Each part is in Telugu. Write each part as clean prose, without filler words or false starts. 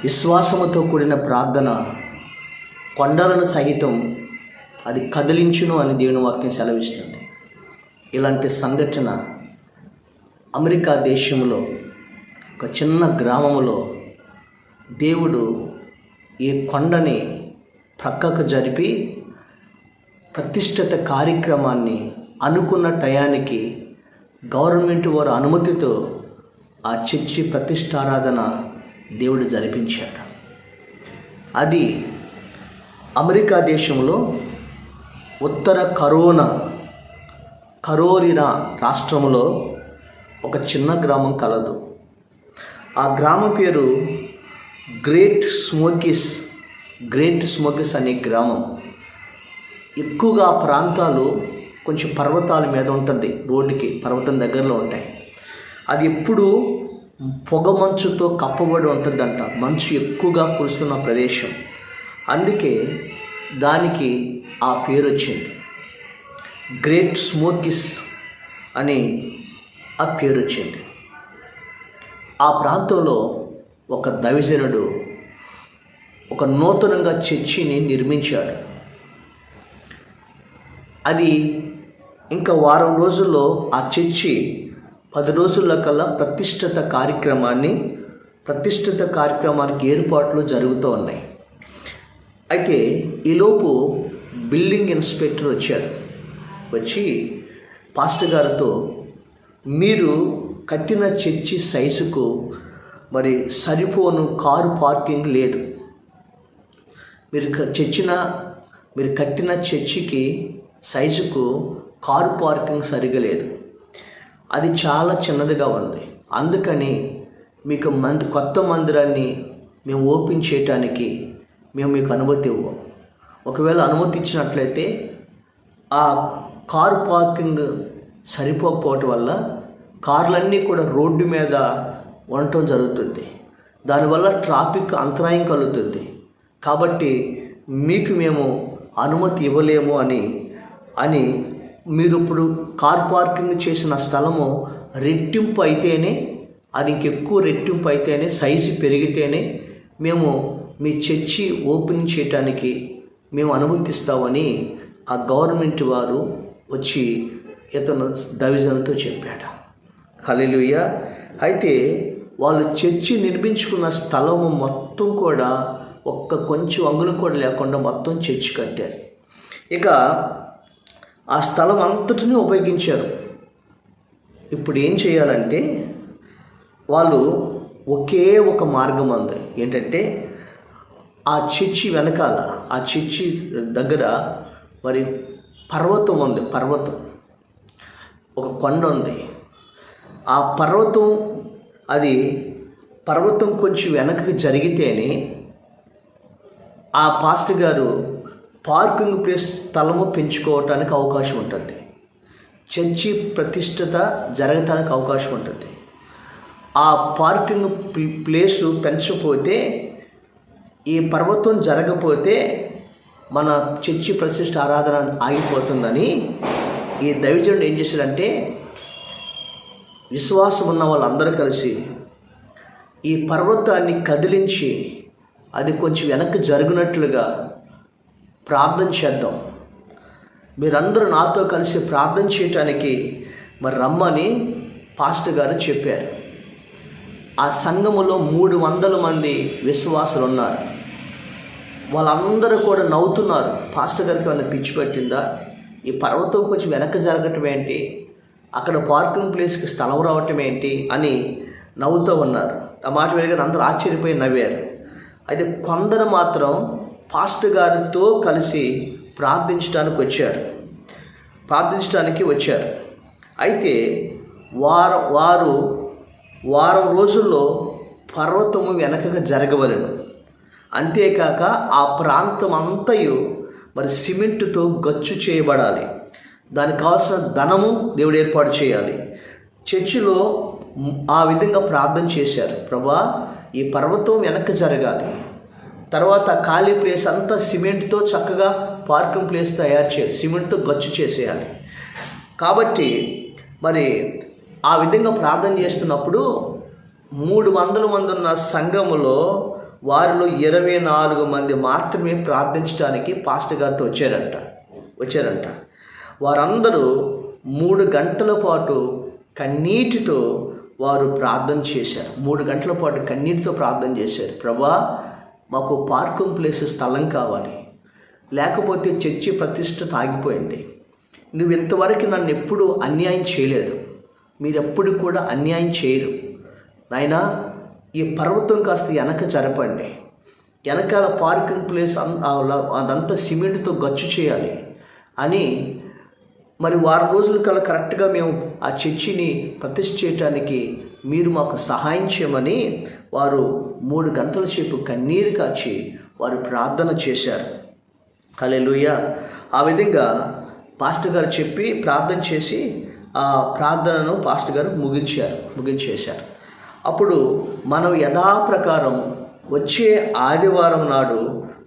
విశ్వాసముతో కూడిన ప్రార్థన కొండలను సహితం అది కదిలించును అని దేవుని వాక్యం సెలవిస్తుంది. ఇలాంటి సంఘటన అమెరికా దేశంలో ఒక చిన్న గ్రామంలో దేవుడు ఈ కొండని ప్రక్కకు జరిపి ప్రతిష్ఠిత కార్యక్రమాన్ని అనుకున్న టయానికి గవర్నమెంట్ వారి అనుమతితో ఆ చర్చి ప్రతిష్టారాధన దేవుడు జరిపించాడు. అది అమెరికా దేశంలో ఉత్తర కరోలినా రాష్ట్రంలో ఒక చిన్న గ్రామం కలదు. ఆ గ్రామం పేరు గ్రేట్ స్మోకీస్ అనే గ్రామం. ఎక్కువగా ప్రాంతాలు కొంచెం పర్వతాల మీద ఉంటుంది, రోడ్డుకి పర్వతం దగ్గరలో ఉంటాయి. అది ఎప్పుడు పొగ మంచుతో కప్పబడి ఉంటుందంట, మంచు ఎక్కువగా కురుస్తున్న ప్రదేశం. అందుకే దానికి ఆ పేరు వచ్చింది, గ్రేట్ స్మోకీస్ అని ఆ పేరు వచ్చింది. ఆ ప్రాంతంలో ఒక దైవజనుడు ఒక నూతనంగా చర్చిని నిర్మించాడు. అది ఇంకా వారం రోజుల్లో ఆ చర్చి 10 రోజుల కల్లా ప్రతిష్ఠిత కార్యక్రమానికి ఏర్పాట్లు జరుగుతూ ఉన్నాయి. అయితే ఈలోపు బిల్డింగ్ ఇన్స్పెక్టర్ వచ్చి పాస్టర్ గారితో, మీరు కట్టిన చర్చి సైజుకు మరి సరిపోను కారు పార్కింగ్ లేదు, మీరు కట్టిన చర్చికి సైజుకు కారు పార్కింగ్ సరిగా లేదు, అది చాలా చిన్నదిగా ఉంది. అందుకని మీకు కొత్త మందిరాన్ని మేము ఓపెన్ చేయటానికి మేము మీకు అనుమతి ఇవ్వం. ఒకవేళ అనుమతి ఇచ్చినట్లయితే ఆ కారు పార్కింగ్ సరిపోకపోవటం వల్ల కార్లన్నీ కూడా రోడ్డు మీద ఉండటం జరుగుతుంది. దానివల్ల ట్రాఫిక్ అంతరాయం కలుగుతుంది. కాబట్టి మీకు మేము అనుమతి ఇవ్వలేము అని మీరు ఇప్పుడు కార్ పార్కింగ్ చేసిన స్థలము రెట్టింపు అయితేనే, అది ఇంకెక్కువ రెట్టింపు అయితేనే, సైజు పెరిగితేనే మేము మీ చర్చి ఓపెన్ చేయటానికి మేము అనుమతిస్తామని ఆ గవర్నమెంట్ వారు వచ్చి ఇతను దైవజనులతో చెప్పాడు. హల్లెలూయా. అయితే వాళ్ళు చర్చి నిర్మించుకున్న స్థలము మొత్తం కూడా కొంచెం అంగుళం కూడా లేకుండా మొత్తం చర్చి కట్టారు. ఇక ఆ స్థలం అంతటినీ ఉపయోగించారు. ఇప్పుడు ఏం చేయాలంటే వాళ్ళు ఒకే ఒక మార్గం ఉంది. ఏంటంటే ఆ చర్చి వెనకాల, ఆ చర్చి దగ్గర మరి పర్వతం ఉంది. ఒక కొండ ఉంది. ఆ పర్వతం కొంచెం వెనక్కి జరిగితేనే ఆ పాస్టర్ గారు పార్కింగ్ ప్లేస్ స్థలము పెంచుకోవటానికి అవకాశం ఉంటుంది, చర్చి ప్రతిష్ఠిత జరగటానికి అవకాశం ఉంటుంది. ఆ పార్కింగ్ ప్లేసు పెంచకపోతే, ఈ పర్వతం జరగకపోతే మన చర్చి ప్రతిష్ఠ ఆరాధన ఆగిపోతుందని ఈ దైవజనుడు ఏం చేశాడంటే, విశ్వాసం ఉన్న వాళ్ళందరూ కలిసి ఈ పర్వతాన్ని కదిలించి అది కొంచెం వెనక్కి జరిగినట్లుగా ప్రార్థన చేద్దాం, మీరందరూ నాతో కలిసి ప్రార్థన చేయటానికి మరి రమ్మని పాస్టర్ గారు చెప్పారు. ఆ సంఘములో 300 మంది విశ్వాసులు ఉన్నారు. వాళ్ళందరూ కూడా నవ్వుతున్నారు. పాస్టర్ గారికి ఏమైనా పిచ్చి పట్టిందా, ఈ పర్వతం కొంచెం వెనక్కి జరగటం ఏంటి, అక్కడ పార్కింగ్ ప్లేస్కి స్థలం రావటం ఏంటి అని నవ్వుతూ ఉన్నారు. ఆ మాట వినగానే అందరూ ఆశ్చర్యపోయి నవ్వారు. అయితే కొందరు మాత్రం పాస్టర్ గారితో కలిసి ప్రార్థించడానికి వచ్చారు. అయితే వారం రోజుల్లో పర్వతము వెనకగా జరగవలెను. అంతేకాక ఆ ప్రాంతం అంతయు మరి సిమెంటుతో గచ్చు చేయబడాలి. దానికి కావాల్సిన ధనము దేవుడు ఏర్పాటు చేయాలి. చర్చిలో ఆ విధంగా ప్రార్థన చేశారు. ప్రభువా, ఈ పర్వతం వెనక్కి జరగాలి, తర్వాత ఖాళీ ప్లేస్ అంతా సిమెంట్తో చక్కగా పార్కింగ్ ప్లేస్ తయారు చేయాలి, సిమెంట్తో గచ్చు చేసేయాలి. కాబట్టి మరి ఆ విధంగా ప్రార్థన చేస్తున్నప్పుడు 300 మంది ఉన్న సంఘములో వారిలో 24 మంది మాత్రమే ప్రార్థించడానికి పాస్టర్ గారితో వచ్చారంట. వారందరూ 3 గంటల పాటు కన్నీటితో వారు ప్రార్థన చేశారు. 3 గంటల పాటు కన్నీటితో ప్రార్థన చేశారు. ప్రభా, మాకు పార్కింగ్ ప్లేస్ స్థలం కావాలి, లేకపోతే చర్చి ప్రతిష్ఠ ఆగిపోయింది. నువ్వు ఇంతవరకు నన్ను ఎప్పుడు అన్యాయం చేయలేదు, మీరెప్పుడు కూడా అన్యాయం చేయరు నాయనా. ఈ పర్వతం కాస్త వెనక జరపండి, వెనకాల పార్కింగ్ ప్లేస్ అదంతా సిమెంట్తో గచ్చు చేయాలి అని. మరి వారం రోజుల కల్లా కరెక్ట్గా మేము ఆ చర్చిని ప్రతిష్ఠ చేయటానికి మీరు మాకు సహాయం చేయమని వారు 3 గంటల సేపు కన్నీరు కాచి వారు ప్రార్థన చేశారు. హల్లెలూయా. ఆ విధంగా పాస్టర్ గారు చెప్పి ప్రార్థన చేసి ఆ ప్రార్థనను పాస్టర్ గారు ముగించేశారు. అప్పుడు మనం యథాప్రకారం వచ్చే ఆదివారం నాడు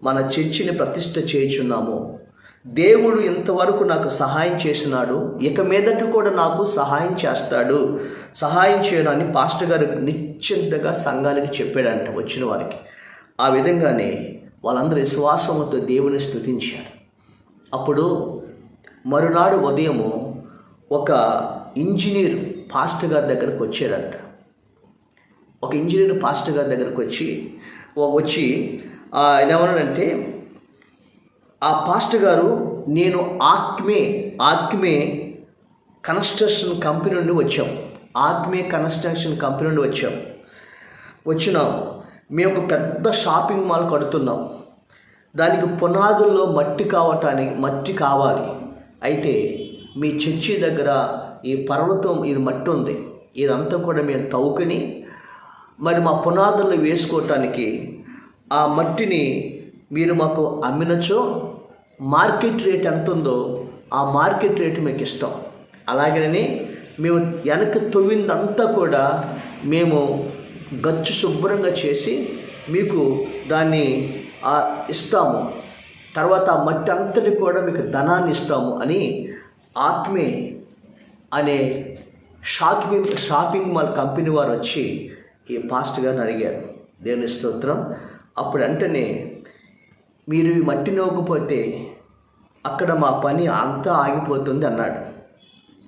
మన చర్చిని ప్రతిష్ఠ చేయుచున్నాము. దేవుడు ఇంతవరకు నాకు సహాయం చేసినాడు, ఇక మీదట కూడా నాకు సహాయం చేస్తాడు, సహాయం చేయడాన్ని పాస్టర్ గారు నిశ్చింతగా సంఘానికి చెప్పాడంట వచ్చిన వారికి. ఆ విధంగానే వాళ్ళందరూ విశ్వాసంతో దేవుని స్తుతించారు. అప్పుడు మరునాడు ఉదయము ఒక ఇంజనీర్ పాస్టర్ గారి దగ్గరకు వచ్చాడంట. ఒక ఇంజనీర్ పాస్టర్ గారి దగ్గరకు వచ్చి ఆయన ఏమన్నాడంటే, ఆ పాస్టర్ గారు, నేను ఆక్మే కన్స్ట్రక్షన్ కంపెనీ నుండి వచ్చినాం. మేము ఒక పెద్ద షాపింగ్ మాల్ కడుతున్నాం. దానికి పునాదుల్లో మట్టి కావాలి. అయితే మీ చర్చి దగ్గర ఈ పర్వతం ఇది మట్టి ఉంది, ఇదంతా కూడా మేము తవ్వుకొని మరి మా పునాదుల్లో వేసుకోవటానికి ఆ మట్టిని మీరు మాకు అమ్మినచో మార్కెట్ రేట్ ఎంత ఉందో ఆ మార్కెట్ రేటు మీకు ఇస్తాం. అలాగనే మేము వెనక తవ్విందంతా కూడా మేము గచ్చు శుభ్రంగా చేసి మీకు దాన్ని ఇస్తాము. తర్వాత ఆ మట్టి అంతటి కూడా మీకు ధనాన్ని ఇస్తాము అని ఆత్మే అనే షాపింగ్ మాల్ కంపెనీ వారు వచ్చి ఈ పాస్టర్ గారిని అడిగారు. దేవుని స్తోత్రం. అప్పుడు వెంటనే, మీరు ఈ మట్టి నవ్వకపోతే అక్కడ మా పని అంతా ఆగిపోతుంది అన్నాడు.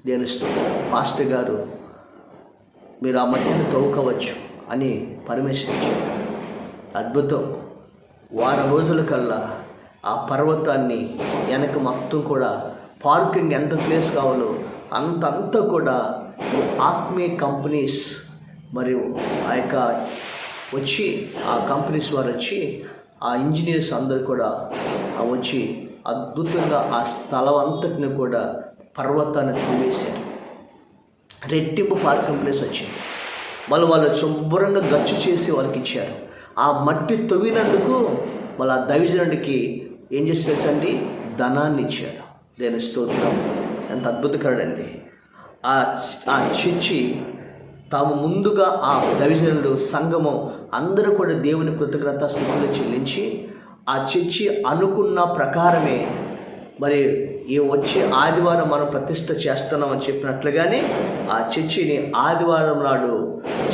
దేవుని స్తోత్రం. పాస్టర్ గారు, మీరు ఆ మట్టిని తవ్వుకోవచ్చు అని పర్మిషన్ ఇచ్చారు. అద్భుతం. వారం రోజుల కల్లా ఆ పర్వతాన్ని వెనక మొత్తం కూడా పార్కింగ్ ఎంత ప్లేస్ కావాలో అంతా కూడా ఈ ఆత్మీయ కంపెనీస్ మరియు ఆ యొక్క వచ్చి ఆ కంపెనీస్ వారు వచ్చి ఆ ఇంజనీర్స్ అందరు కూడా వచ్చి అద్భుతంగా ఆ స్థలం అంతటిని కూడా పర్వతాన్ని తవ్వేశారు. రెట్టింపు పార్కింగ్ ప్లేస్ వచ్చింది. వాళ్ళు శుభ్రంగా గచ్చు చేసి వాళ్ళకి ఇచ్చారు. ఆ మట్టి తవ్వినందుకు వాళ్ళ ఆ దైవజనుడికి ఏం చేస్తారండి, ధనాన్ని ఇచ్చారు. దేవుని స్తోత్రం. ఎంత అద్భుతకరండి. ఆ చర్చి తాము ముందుగా ఆ దైవజనుడు సంఘము అందరూ కూడా దేవుని కృతజ్ఞత స్తుతులు చెల్లించి ఆ చర్చి అనుకున్న ప్రకారమే మరి ఈ వచ్చే ఆదివారం మనం ప్రతిష్ఠ చేస్తున్నామని చెప్పినట్లుగానే ఆ చర్చిని ఆదివారం నాడు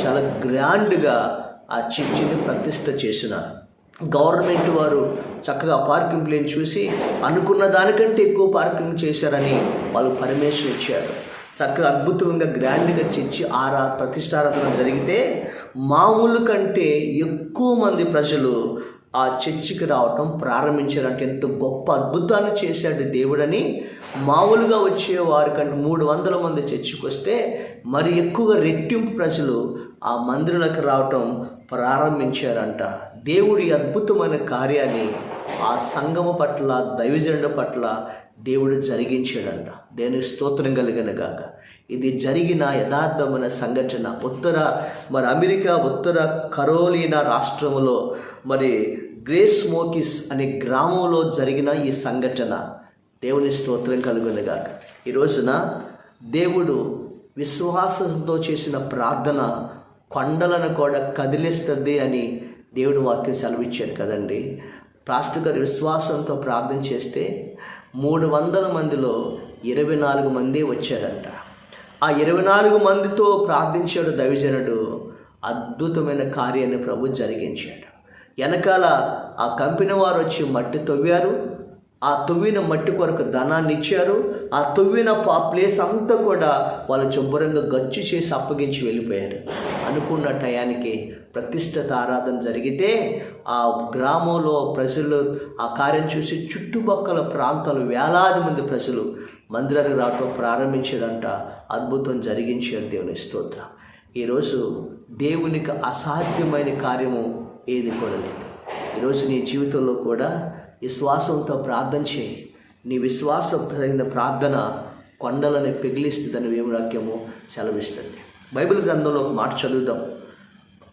చాలా గ్రాండ్గా ఆ చర్చిని ప్రతిష్ఠ చేసినారు. గవర్నమెంట్ వారు చక్కగా పార్కింగ్ ప్లేస్ చూసి అనుకున్న దానికంటే ఎక్కువ పార్కింగ్ చేశారని వాళ్ళు పర్మిషన్ ఇచ్చారు. చక్కగా అద్భుతంగా గ్రాండ్గా చర్చి ప్రతిష్టారాధన జరిగితే మామూలు కంటే ఎక్కువ మంది ప్రజలు ఆ చర్చికి రావటం ప్రారంభించారంటే ఎంత గొప్ప అద్భుతాన్ని చేశాడు దేవుడని. మామూలుగా వచ్చే వారికంటే 300 మంది చర్చికి వస్తే మరి ఎక్కువగా రెట్టింపు ప్రజలు ఆ మందిరంలోకి రావటం ప్రారంభించారంట. దేవుడి అద్భుతమైన కార్యాన్ని ఆ సంఘము పట్ల దైవజనుడి పట్ల దేవుడు జరిగించాడంట. దేవుని స్తోత్రం కలిగిన గాక. ఇది జరిగిన యథార్థమైన సంఘటన అమెరికా ఉత్తర కరోలినా రాష్ట్రంలో మరి గ్రేస్ మోకిస్ అనే గ్రామంలో జరిగిన ఈ సంఘటన. దేవుని స్తోత్రం కలుగును గాక. ఈ రోజున దేవుడు విశ్వాసంతో చేసిన ప్రార్థన కొండలను కూడా కదిలిస్తుంది అని దేవుడు వాక్యం సెలవిచ్చాడు కదండి. పాస్టర్ గారు విశ్వాసంతో ప్రార్థన చేస్తే 300 మందిలో 24 మంది వచ్చారంట. ఆ 24 మందితో ప్రార్థించాడు దైవజనుడు. అద్భుతమైన కార్యాన్ని ప్రభు జరిగించాడు. వెనకాల ఆ కంపెనీ వారు వచ్చి మట్టి తవ్వారు. ఆ తవ్విన మట్టి కొరకు ధనాన్ని ఇచ్చారు. ఆ తవ్విన ప్లేస్ అంతా కూడా వాళ్ళు శుభ్రంగా గచ్చు చేసి అప్పగించి వెళ్ళిపోయారు. అనుకున్న టయానికి ప్రతిష్ఠిత ఆరాధన జరిగితే ఆ గ్రామంలో ప్రజలు ఆ కార్యం చూసి చుట్టుపక్కల ప్రాంతాలు వేలాది మంది ప్రజలు మందిరానికి రావటం ప్రారంభించారంట. అద్భుతం జరిగించారు. దేవుని స్తోత్రం. ఈరోజు దేవునికి అసాధ్యమైన కార్యము ఏది కూడా లేదు. ఈరోజు నీ జీవితంలో కూడా విశ్వాసంతో ప్రార్థన చేయి. నీ విశ్వాసమైన ప్రార్థన కొండలని పిగిలిస్తుందని దేవుని వాక్యము సెలవిస్తుంది. బైబిల్ గ్రంథంలో ఒక మాట చదువుదాం.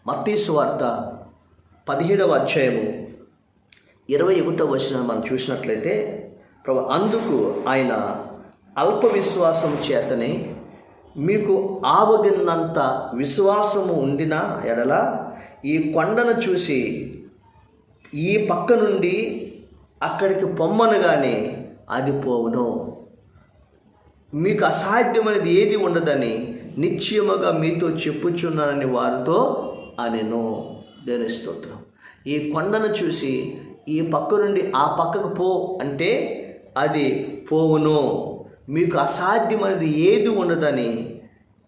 మత్తయి సువార్త 17వ అధ్యాయము 21వ వచనం మనం చూసినట్లయితే, అందుకు ఆయన అల్ప విశ్వాసం చేతనే మీకు ఆవగిన్నంత విశ్వాసము ఉండిన ఎడల ఈ కొండను చూసి ఈ పక్క నుండి అక్కడికి పొమ్మనగానే అది పోవును. మీకు అసాధ్యమైనది ఏది ఉండదని నిశ్చయముగా మీతో చెప్పుచున్నానని వారితో అనెను. దేవుని స్తోత్రం. ఈ కొండను చూసి ఈ పక్క నుండి ఆ పక్కకు పో అంటే అది పోవును. మీకు అసాధ్యమైనది ఏది ఉండదని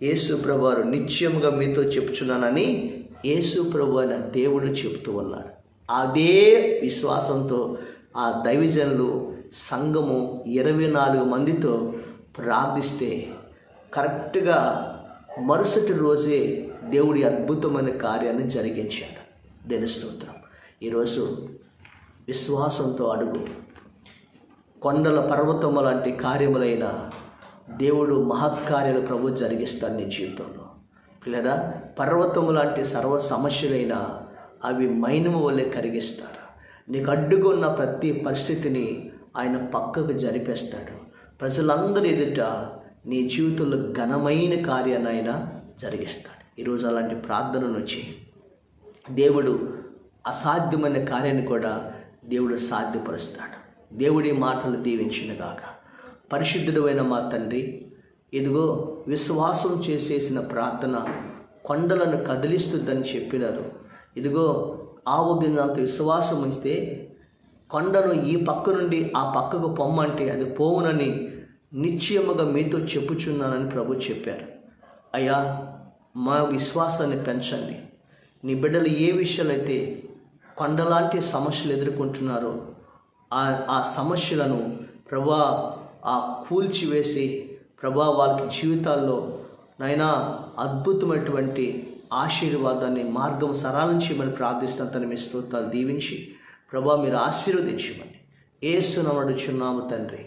యేసు ప్రభువారు నిశ్చయముగా మీతో చెప్పుచున్నానని యేసు ప్రభు అయిన దేవుడు చెప్తూ ఉన్నాడు. అదే విశ్వాసంతో ఆ దైవజనులు సంఘము 24 మందితో ప్రార్థిస్తే కరెక్ట్గా మరుసటి రోజే దేవుడి అద్భుతమైన కార్యాన్ని జరిగించాడు. దేవుని స్తోత్రం. ఈరోజు విశ్వాసంతో అడుగు. కొండల పర్వతము లాంటి కార్యములైన దేవుడు మహత్కార్యాలు ప్రభు జరిగిస్తాడు నీ జీవితంలో. లేదా పర్వతము లాంటి సర్వ సమస్యలైన అవి మైనము వల్లే కరిగిస్తాడు. నీకు అడ్డుకున్న ప్రతి పరిస్థితిని ఆయన పక్కకు జరిపేస్తాడు. ప్రజలందరి ఎదుట నీ జీవితంలో ఘనమైన కార్యాన్ని ఆయన జరిగిస్తాడు. ఈరోజు అలాంటి ప్రార్థనను వచ్చి దేవుడు అసాధ్యమైన కార్యాన్ని కూడా దేవుడు సాధ్యపరుస్తాడు. దేవుడి మాటలు దీవించునుగాక. పరిశుద్ధుడైన మా తండ్రి, ఇదిగో విశ్వాసం చేసేసిన ప్రార్థన కొండలను కదిలిస్తుందని చెప్పినారు. ఇదిగో ఆవగినంత విశ్వాసం ఇస్తే కొండను ఈ పక్క నుండి ఆ పక్కకు పొమ్మంటే అది పోవునని నిశ్చయముగా మీతో చెప్పుచున్నానని ప్రభు చెప్పారు. అయ్యా, మా విశ్వాసాన్ని పెంచండి. నీ బిడ్డలు ఏ విషయాలైతే కొండలాంటి సమస్యలు ఎదుర్కొంటున్నారో ఆ సమస్యలను ప్రభా కూల్చివేసి ప్రభా వాళ్ళకి జీవితాల్లో నైనా అద్భుతమైనటువంటి ఆశీర్వాదాన్ని మార్గం సరళం చేయమని ప్రార్థిస్తాను. తన మీ స్తోత్రాలు దీవించి ప్రభా మీరు ఆశీర్వదించమని యేసు నామమున అడుగుచున్నాము తండ్రి.